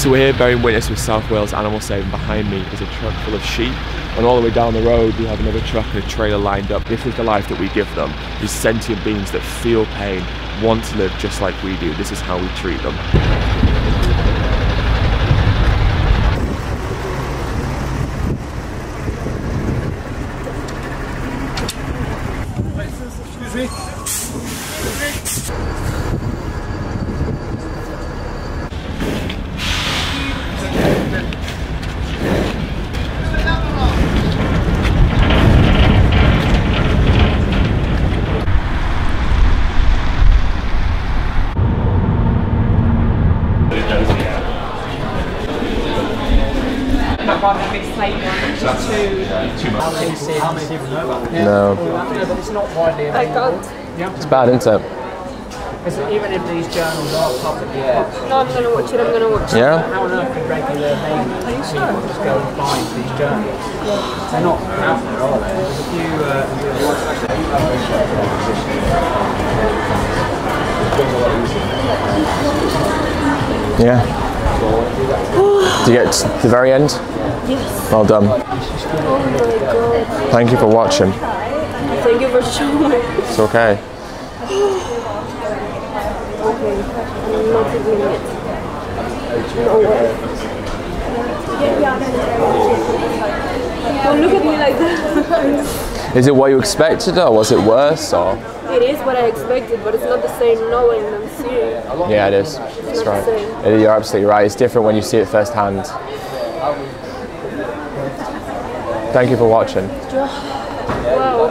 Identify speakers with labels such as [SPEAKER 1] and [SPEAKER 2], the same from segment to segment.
[SPEAKER 1] So we're here bearing witness with South Wales Animal Saving. Behind me is a truck full of sheep, and all the way down the road we have another truck and a trailer lined up. This is the life that we give them, these sentient beings that feel pain, want to live just like we do. This is how we treat them. No.
[SPEAKER 2] But it's not widely available.
[SPEAKER 1] It's bad, isn't it?
[SPEAKER 2] Even if these journals are publicly available.
[SPEAKER 3] No, I'm going to watch it, I'm going to watch it.
[SPEAKER 1] Yeah?
[SPEAKER 2] How on earth can regular people just go and find these journals? They're not out there, are they? There's a few...
[SPEAKER 1] Yeah. Do you get to the very end?
[SPEAKER 3] Yes.
[SPEAKER 1] Well done.
[SPEAKER 3] Oh my god.
[SPEAKER 1] Thank you for watching.
[SPEAKER 3] Thank you for showing me.
[SPEAKER 1] It's okay.
[SPEAKER 3] Okay, I'm not doing it. No way. Don't look at me like that.
[SPEAKER 1] Is it what you expected, or was it worse, or?
[SPEAKER 3] It is what I expected, but it's not the same knowing than seeing.
[SPEAKER 1] Yeah, it is. That's
[SPEAKER 3] not
[SPEAKER 1] right.
[SPEAKER 3] the same.
[SPEAKER 1] You're absolutely right. It's different when you see it firsthand. Thank you for watching.
[SPEAKER 3] Wow.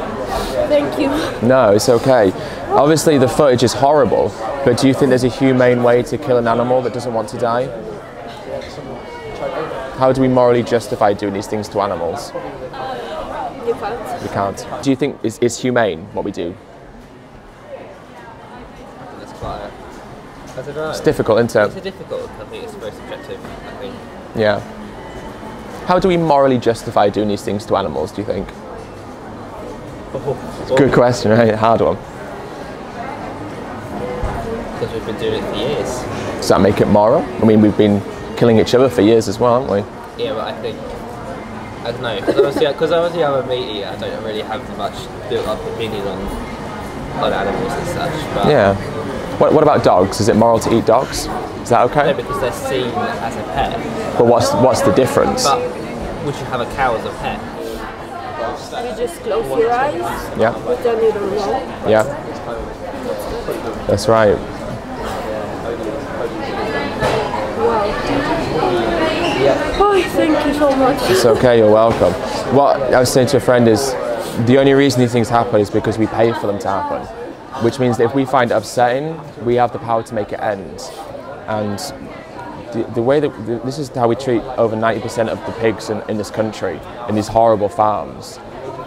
[SPEAKER 3] Thank you.
[SPEAKER 1] No, it's okay. Obviously the footage is horrible, but do you think there's a humane way to kill an animal that doesn't want to die? How do we morally justify doing these things to animals?
[SPEAKER 3] You can't.
[SPEAKER 1] We can't. Do you think it's humane what we do?
[SPEAKER 4] That's quite. I don't know.
[SPEAKER 1] It's difficult, isn't it?
[SPEAKER 4] It's difficult. I think it's very subjective. I think.
[SPEAKER 1] Yeah. How do we morally justify doing these things to animals, do you think? It's a good question, right? Hard one.
[SPEAKER 4] Because we've been doing it for years.
[SPEAKER 1] Does that make it moral? I mean, we've been killing each other for years as well, haven't we?
[SPEAKER 4] Yeah, but I think, I don't know, because obviously I'm a meat eater, I don't really have much built up opinion on animals and such. But
[SPEAKER 1] Yeah. What about dogs? Is it moral to eat dogs? Is that okay?
[SPEAKER 4] no, because they're seen as a pet.
[SPEAKER 1] But what's the difference?
[SPEAKER 4] But would you have a cow as a pet?
[SPEAKER 3] You just close your eyes.
[SPEAKER 1] Yeah.
[SPEAKER 3] Pretend you don't know.
[SPEAKER 1] Yeah. That's right.
[SPEAKER 3] Oh, thank you so much.
[SPEAKER 1] It's okay, you're welcome. What I was saying to a friend is, the only reason these things happen is because we pay for them to happen. Which means that if we find it upsetting, we have the power to make it end. And the way that, this is how we treat over 90% of the pigs in this country, in these horrible farms.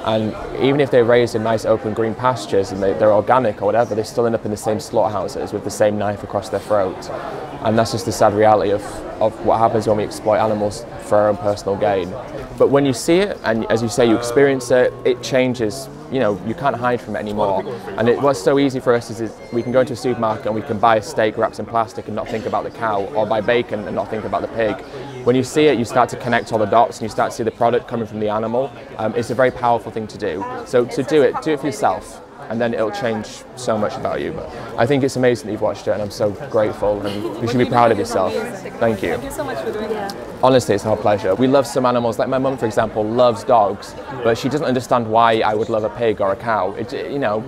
[SPEAKER 1] And even if they're raised in nice open green pastures and they're organic or whatever, they still end up in the same slaughterhouses with the same knife across their throat. And that's just the sad reality of what happens when we exploit animals for our own personal gain. But when you see it, and as you say, you experience it, it changes. You know, you can't hide from it anymore. And what's so easy for us is we can go into a supermarket and we can buy a steak wrapped in plastic and not think about the cow, or buy bacon and not think about the pig. When you see it, you start to connect all the dots and you start to see the product coming from the animal. It's a very powerful thing to do. So to do it for yourself, and then it'll change so much about you. But I think it's amazing that you've watched it, and I'm so grateful, and you should be proud of yourself. Thank you.
[SPEAKER 3] Thank you so much for doing that.
[SPEAKER 1] Honestly, it's our pleasure. We love some animals, like my mum, for example, loves dogs, but she doesn't understand why I would love a pig or a cow. You know,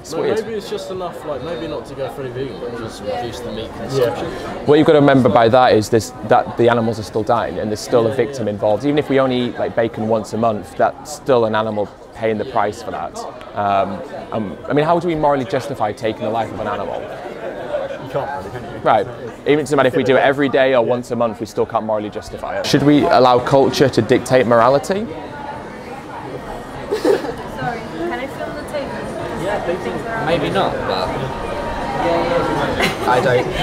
[SPEAKER 1] it's weird.
[SPEAKER 5] Maybe it's just enough, like maybe not to go fully vegan, but just reduce the meat consumption.
[SPEAKER 1] What you've got to remember by that is that the animals are still dying, and there's still a victim involved. Even if we only eat like bacon once a month, that's still an animal paying the price for that. I mean, how do we morally justify taking the life of an animal?
[SPEAKER 5] You can't really, can you?
[SPEAKER 1] Right. Even no matter if we do it every day or once a month, we still can't morally justify it. Should we allow culture to dictate morality?
[SPEAKER 3] Sorry, can I film the tape?
[SPEAKER 4] Yeah, maybe not, but I don't think, I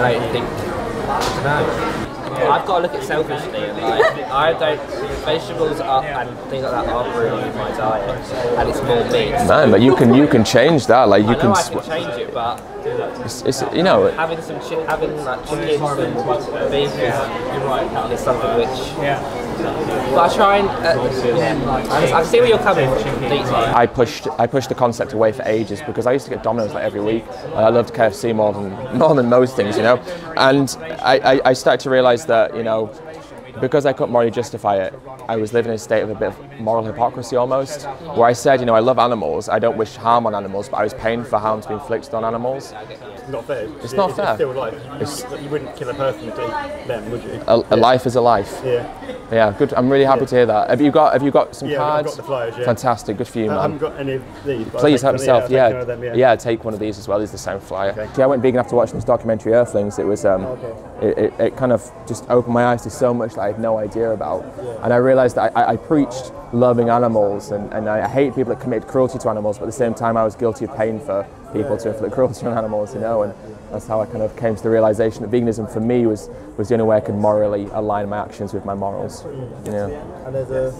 [SPEAKER 4] don't think, I don't know. I've got to look at selfishly, and like, I don't, vegetables are, and things like that are really in my diet, and it's more meat.
[SPEAKER 1] Man, but you can change that. Like you
[SPEAKER 4] I know I can change it, but
[SPEAKER 1] it's you know,
[SPEAKER 4] having like chicken and beef is something which. But I try and I see where you're coming from completely.
[SPEAKER 1] I pushed the concept away for ages because I used to get Domino's like every week. I loved KFC more than most things, you know. And I started to realise that, you know, because I couldn't morally justify it, I was living in a state of a bit of moral hypocrisy almost, where I said, you know, I love animals, I don't wish harm on animals, but I was paying for harm to be inflicted on animals.
[SPEAKER 6] It's not fair.
[SPEAKER 1] It's not fair.
[SPEAKER 6] It's still life. You wouldn't kill a person to eat them, would you?
[SPEAKER 1] A life is a life.
[SPEAKER 6] Yeah.
[SPEAKER 1] Yeah, good. I'm really happy to hear that. Have you got some
[SPEAKER 6] cards?
[SPEAKER 1] I've
[SPEAKER 6] got the flyers, yeah.
[SPEAKER 1] Fantastic, good for you, man.
[SPEAKER 6] I haven't got any of these.
[SPEAKER 1] Please help yourself.
[SPEAKER 6] Yeah,
[SPEAKER 1] take one of these as well. This is the sound flyer.
[SPEAKER 6] Okay.
[SPEAKER 1] See, I went vegan after watching this documentary, Earthlings. It was it kind of just opened my eyes to so much that I had no idea about, and I realised that I preached loving animals, and I hate people that commit cruelty to animals, but at the same time I was guilty of paying for people to inflict cruelty on animals, you know, and that's how I kind of came to the realisation that veganism for me was the only way I could morally align my actions with my morals, you know.
[SPEAKER 6] And there's a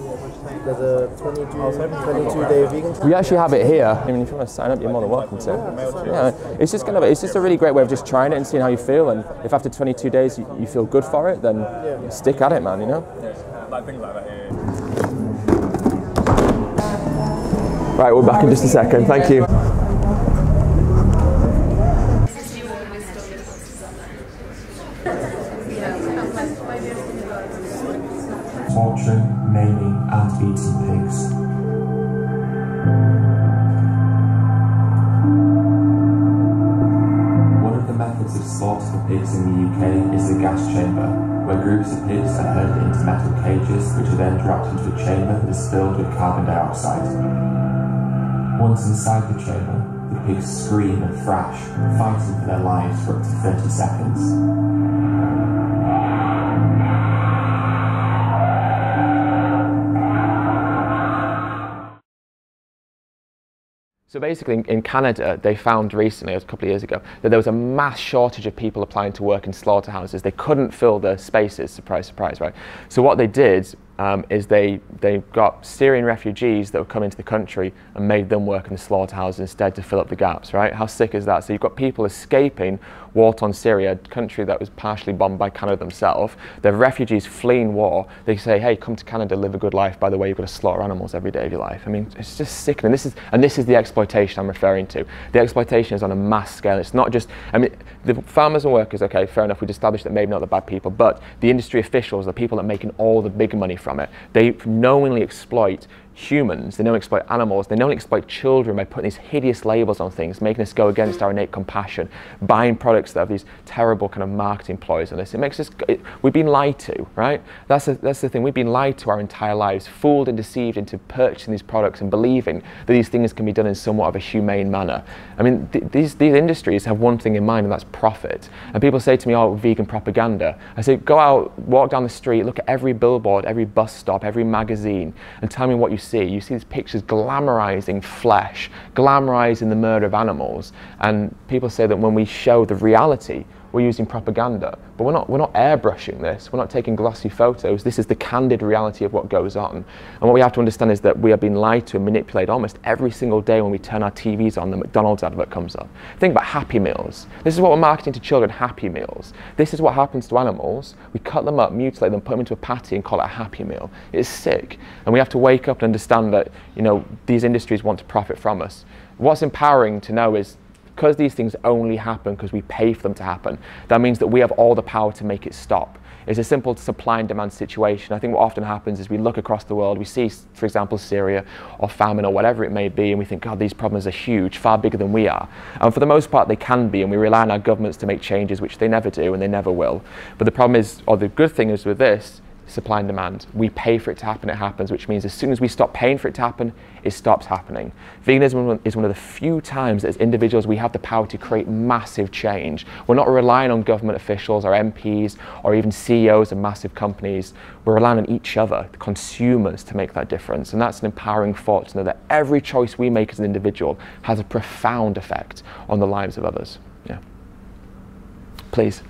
[SPEAKER 6] 22-day vegan.
[SPEAKER 1] We actually have it here. I mean, if you want to sign up, you're more than welcome to. Yeah, it's just a really great way of just trying it and seeing how you feel, and if after 22 days you feel good for it, then stick at it, man, you know.
[SPEAKER 6] Like things like that, yeah.
[SPEAKER 1] Right, we're back in just a second. Thank you.
[SPEAKER 7] Torturing, maiming and beating pigs. One of the methods of slaughter for pigs in the UK is the gas chamber, where groups of pigs are herded into metal cages which are then dropped into a chamber that is filled with carbon dioxide. Once inside the chamber, the pigs scream and thrash, fighting for their lives for up to 30 seconds.
[SPEAKER 1] So basically in Canada, they found recently, a couple of years ago, that there was a mass shortage of people applying to work in slaughterhouses. They couldn't fill the spaces, surprise, surprise, right? So what they did is they got Syrian refugees that would come into the country and made them work in the slaughterhouses instead to fill up the gaps, right? How sick is that? So you've got people escaping war-torn Syria, a country that was partially bombed by Canada themselves. They're refugees fleeing war. They say, hey, come to Canada, live a good life. By the way, you've got to slaughter animals every day of your life. I mean, it's just sickening. This is the exploitation I'm referring to. The exploitation is on a mass scale. It's not just, I mean, the farmers and workers, okay, fair enough, we'd established that maybe not the bad people, but the industry officials, the people that are making all the big money from it, they knowingly exploit humans, they don't exploit animals, they don't exploit children by putting these hideous labels on things, making us go against our innate compassion, buying products that have these terrible kind of marketing ploys on us. It makes us, we've been lied to, right? That's the thing, we've been lied to our entire lives, fooled and deceived into purchasing these products and believing that these things can be done in somewhat of a humane manner. I mean, these industries have one thing in mind, and that's profit. And people say to me, oh, vegan propaganda. I say, go out, walk down the street, look at every billboard, every bus stop, every magazine, and tell me what you see. You see these pictures glamorizing flesh, glamorizing the murder of animals, and people say that when we show the reality, we're using propaganda, but we're not airbrushing this, we're not taking glossy photos. This is the candid reality of what goes on. And what we have to understand is that we are being lied to and manipulated almost every single day when we turn our TVs on, the McDonald's advert comes up. Think about Happy Meals. This is what we're marketing to children, Happy Meals. This is what happens to animals. We cut them up, mutilate them, put them into a patty and call it a Happy Meal. It's sick. And we have to wake up and understand that, you know, these industries want to profit from us. What's empowering to know is, because these things only happen because we pay for them to happen, that means that we have all the power to make it stop. It's a simple supply and demand situation. I think what often happens is we look across the world, we see, for example, Syria or famine or whatever it may be, and we think, God, these problems are huge, far bigger than we are. And for the most part, they can be, and we rely on our governments to make changes, which they never do and they never will. But the problem is, or the good thing is with this, supply and demand. We pay for it to happen, it happens, which means as soon as we stop paying for it to happen, it stops happening. Veganism is one of the few times that as individuals we have the power to create massive change. We're not relying on government officials or MPs or even CEOs of massive companies. We're relying on each other, the consumers, to make that difference. And that's an empowering thought to know that every choice we make as an individual has a profound effect on the lives of others. Yeah. Please.